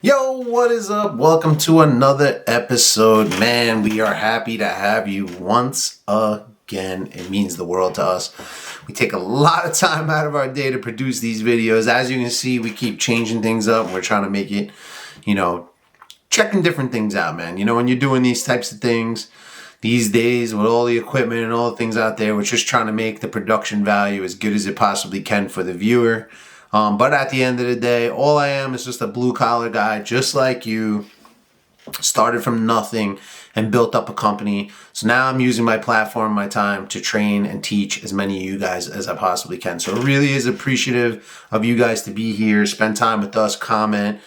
Yo, what is up? Welcome to another episode. Man, we are happy to have you once again. It means the world to us. We take a lot of time out of our day to produce these videos. As you can see, we keep changing things up. We're trying to make it, checking different things out, man. When you're doing these types of things these days with all the equipment and all the things out there, we're just trying to make the production value as good as it possibly can for the viewer. But at the end of the day, all I am is just a blue-collar guy, just like you. Started from nothing and built up a company. So now I'm using my platform, my time to train and teach as many of you guys as I possibly can. So it really is appreciative of you guys to be here, spend time with us, comment,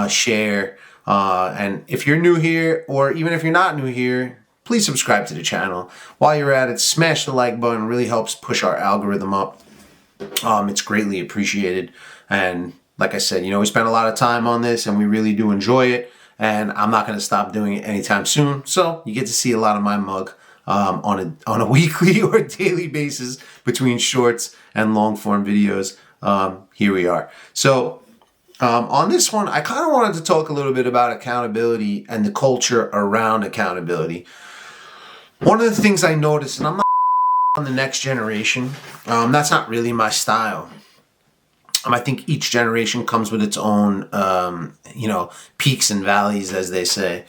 share. And if you're new here, or even if you're not new here, please subscribe to the channel. While you're at it, smash the like button. It really helps push our algorithm up. It's greatly appreciated. And like I said, we spend a lot of time on this and we really do enjoy it. And I'm not going to stop doing it anytime soon. So you get to see a lot of my mug on a weekly or daily basis between shorts and long form videos. Here we are. So on this one, I kind of wanted to talk a little bit about accountability and the culture around accountability. One of the things I noticed, and I'm not on the next generation, that's not really my style. I think each generation comes with its own, peaks and valleys, as they say.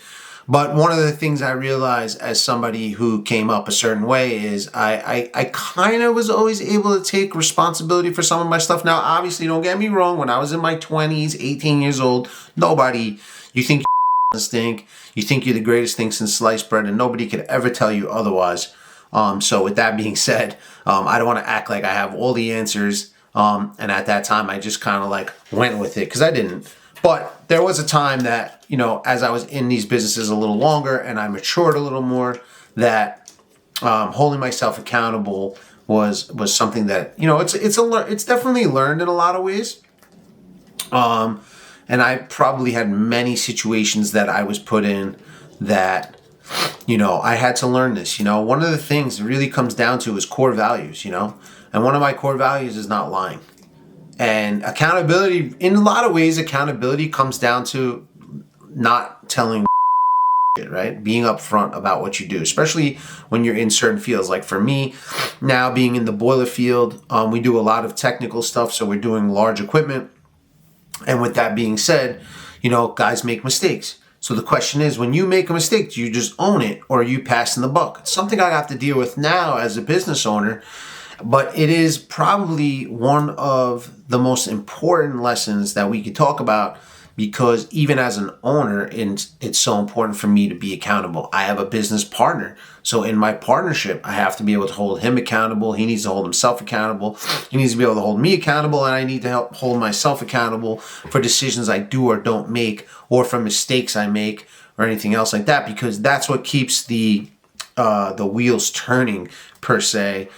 But one of the things I realized as somebody who came up a certain way is I kind of was always able to take responsibility for some of my stuff. Now, obviously, don't get me wrong. When I was in my 20s, 18 years old, you think you stink, you think you're the greatest thing since sliced bread, and nobody could ever tell you otherwise. So with that being said, I don't want to act like I have all the answers. And at that time, I just kind of went with it because I didn't. But there was a time that, as I was in these businesses a little longer and I matured a little more, that holding myself accountable was something that, it's definitely learned in a lot of ways. And I probably had many situations that I was put in that, I had to learn this. One of the things it really comes down to is core values, and one of my core values is not lying. And accountability, in a lot of ways, accountability comes down to not telling right? Being upfront about what you do, especially when you're in certain fields. Like for me, now being in the boiler field, we do a lot of technical stuff. So we're doing large equipment. And with that being said, guys make mistakes. So the question is, when you make a mistake, do you just own it or are you passing the buck? It's something I have to deal with now as a business owner, but it is probably one of the most important lessons that we could talk about, because even as an owner, it's so important for me to be accountable. I have a business partner. So in my partnership, I have to be able to hold him accountable. He needs to hold himself accountable. He needs to be able to hold me accountable. And I need to help hold myself accountable for decisions I do or don't make, or for mistakes I make, or anything else like that, because that's what keeps the wheels turning, per se,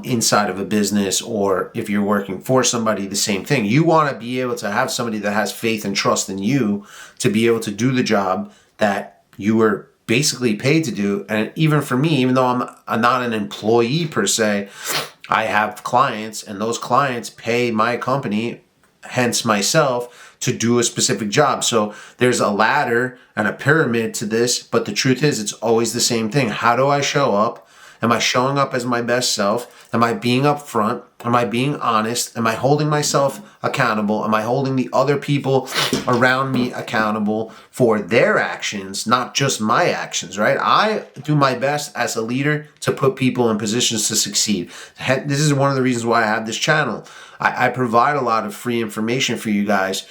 inside of a business. Or if you're working for somebody, the same thing. You want to be able to have somebody that has faith and trust in you to be able to do the job that you were basically paid to do. And even for me, even though I'm not an employee per se, I have clients, and those clients pay my company, hence myself, to do a specific job. So there's a ladder and a pyramid to this, but the truth is it's always the same thing. How do I show up? Am I showing up as my best self? Am I being upfront? Am I being honest? Am I holding myself accountable? Am I holding the other people around me accountable for their actions, not just my actions, right? I do my best as a leader to put people in positions to succeed. This is one of the reasons why I have this channel. I provide a lot of free information for you guys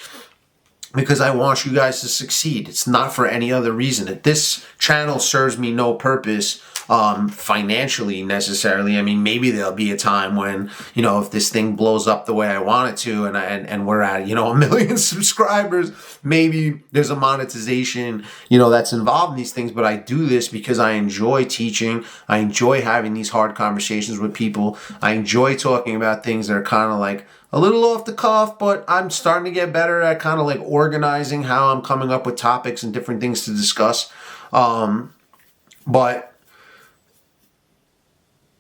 because I want you guys to succeed. It's not for any other reason. That this channel serves me no purpose financially necessarily. I mean, maybe there'll be a time when, if this thing blows up the way I want it to, and we're at, 1 million subscribers, maybe there's a monetization, that's involved in these things. But I do this because I enjoy teaching. I enjoy having these hard conversations with people. I enjoy talking about things that are kind of a little off the cuff, but I'm starting to get better at kind of organizing how I'm coming up with topics and different things to discuss. But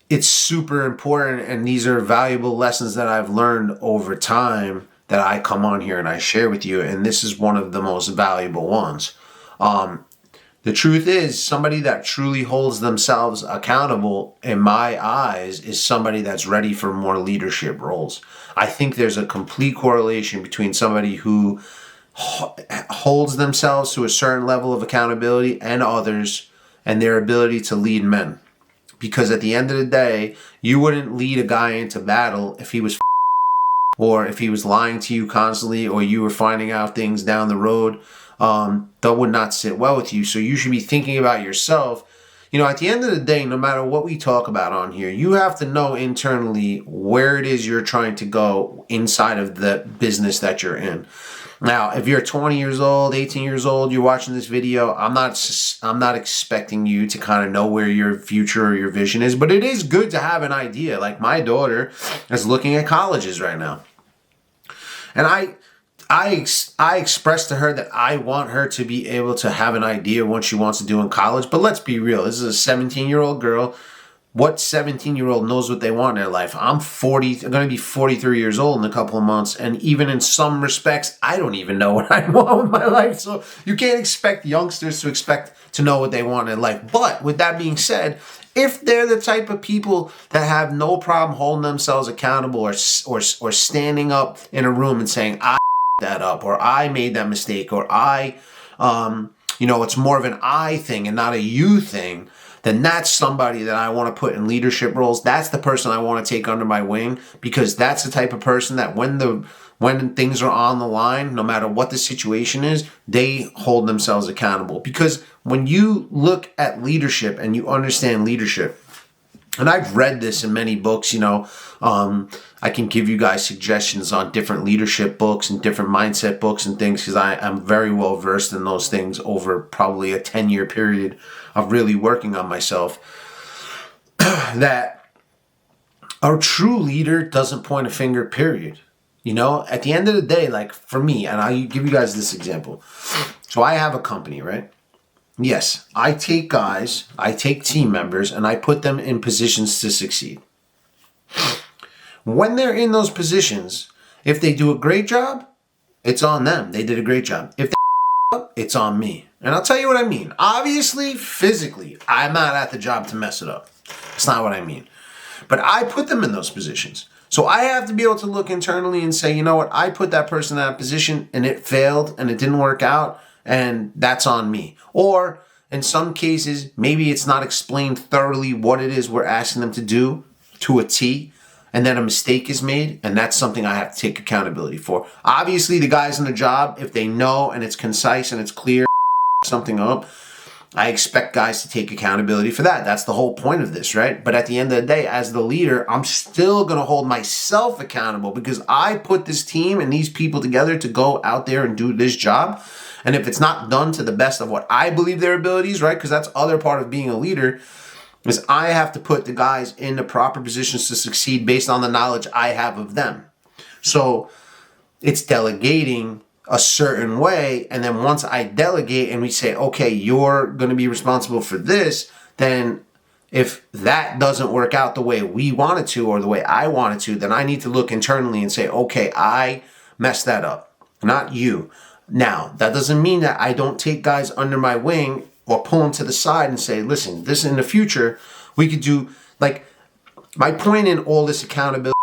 it's super important, and these are valuable lessons that I've learned over time that I come on here and I share with you, and this is one of the most valuable ones. The truth is, somebody that truly holds themselves accountable, in my eyes, is somebody that's ready for more leadership roles. I think there's a complete correlation between somebody who holds themselves to a certain level of accountability and others, and their ability to lead men. Because at the end of the day, you wouldn't lead a guy into battle if he was or if he was lying to you constantly, or you were finding out things down the road that would not sit well with you. So you should be thinking about yourself. You know, at the end of the day, no matter what we talk about on here, you have to know internally where it is you're trying to go inside of the business that you're in. Now, if you're 20 years old, 18 years old, you're watching this video, I'm not expecting you to kind of know where your future or your vision is, but it is good to have an idea. Like my daughter is looking at colleges right now. And I expressed to her that I want her to be able to have an idea what she wants to do in college. But let's be real. This is a 17-year-old girl. What 17-year-old knows what they want in their life? I'm going to be 43 years old in a couple of months. And even in some respects, I don't even know what I want with my life. So you can't expect youngsters to expect to know what they want in life. But with that being said, if they're the type of people that have no problem holding themselves accountable or standing up in a room and saying, I that up, or I made that mistake, or it's more of an I thing and not a you thing, then that's somebody that I want to put in leadership roles. That's the person I want to take under my wing, because that's the type of person that when things are on the line, no matter what the situation is, they hold themselves accountable. Because when you look at leadership and you understand leadership, and I've read this in many books, I can give you guys suggestions on different leadership books and different mindset books and things, because I'm very well versed in those things over probably a 10-year period of really working on myself. That a true leader doesn't point a finger, period. At the end of the day, like for me, and I'll give you guys this example. So I have a company, right? Yes, I take team members, and I put them in positions to succeed. When they're in those positions, if they do a great job, it's on them. They did a great job. If they up, it's on me. And I'll tell you what I mean. Obviously, physically, I'm not at the job to mess it up. That's not what I mean. But I put them in those positions. So I have to be able to look internally and say, you know what? I put that person in that position and it failed and it didn't work out, and that's on me. Or in some cases, maybe it's not explained thoroughly what it is we're asking them to do to a T, and then a mistake is made, and that's something I have to take accountability for. Obviously, the guys in the job, if they know and it's concise and it's clear something up, I expect guys to take accountability for that. That's the whole point of this, right? But at the end of the day, as the leader, I'm still going to hold myself accountable, because I put this team and these people together to go out there and do this job. And if it's not done to the best of what I believe their abilities, right? Because that's other part of being a leader, is I have to put the guys in the proper positions to succeed based on the knowledge I have of them. So it's delegating a certain way, and then once I delegate and we say, okay, you're going to be responsible for this, then if that doesn't work out the way we want it to or the way I want it to, then I need to look internally and say, okay, I messed that up, not you. Now, that doesn't mean that I don't take guys under my wing or pull them to the side and say, listen, this in the future, we could do, like, my point in all this accountability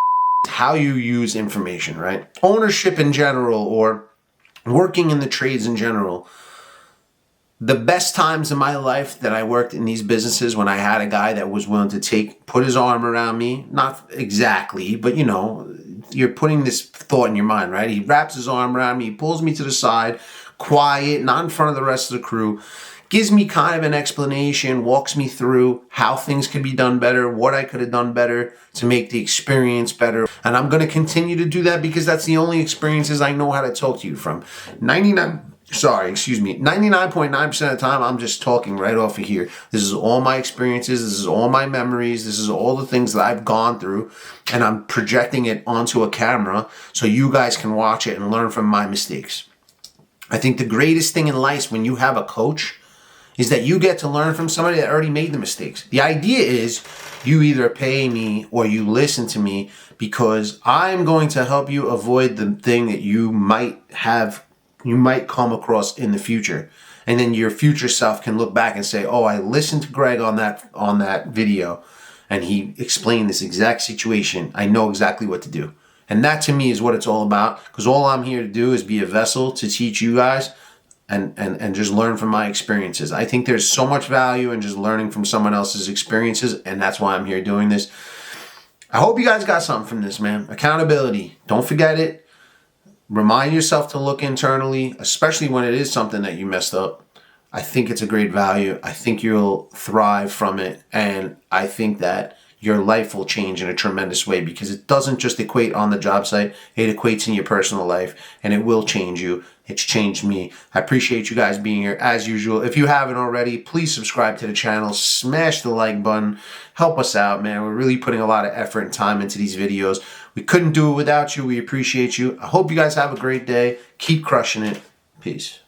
is how you use information, right? Ownership in general, or working in the trades in general. The best times in my life that I worked in these businesses, when I had a guy that was willing to put his arm around me, not exactly, but you're putting this thought in your mind, right? He wraps his arm around me, he pulls me to the side, quiet, not in front of the rest of the crew, gives me kind of an explanation, walks me through how things could be done better, what I could have done better to make the experience better. And I'm going to continue to do that, because that's the only experiences I know how to talk to you from. 99.9% of the time, I'm just talking right off of here. This is all my experiences. This is all my memories. This is all the things that I've gone through, and I'm projecting it onto a camera so you guys can watch it and learn from my mistakes. I think the greatest thing in life when you have a coach is that you get to learn from somebody that already made the mistakes. The idea is you either pay me or you listen to me, because I'm going to help you avoid the thing that you might come across in the future. And then your future self can look back and say, oh, I listened to Greg on that video and he explained this exact situation. I know exactly what to do. And that to me is what it's all about, because all I'm here to do is be a vessel to teach you guys and just learn from my experiences. I think there's so much value in just learning from someone else's experiences, and that's why I'm here doing this. I hope you guys got something from this, man. Accountability. Don't forget it. Remind yourself to look internally, especially when it is something that you messed up. I think it's a great value. I think you'll thrive from it, and I think that your life will change in a tremendous way, because it doesn't just equate on the job site. It equates in your personal life, and it will change you. It's changed me. I appreciate you guys being here as usual. If you haven't already, please subscribe to the channel. Smash the like button. Help us out, man. We're really putting a lot of effort and time into these videos. We couldn't do it without you. We appreciate you. I hope you guys have a great day. Keep crushing it. Peace.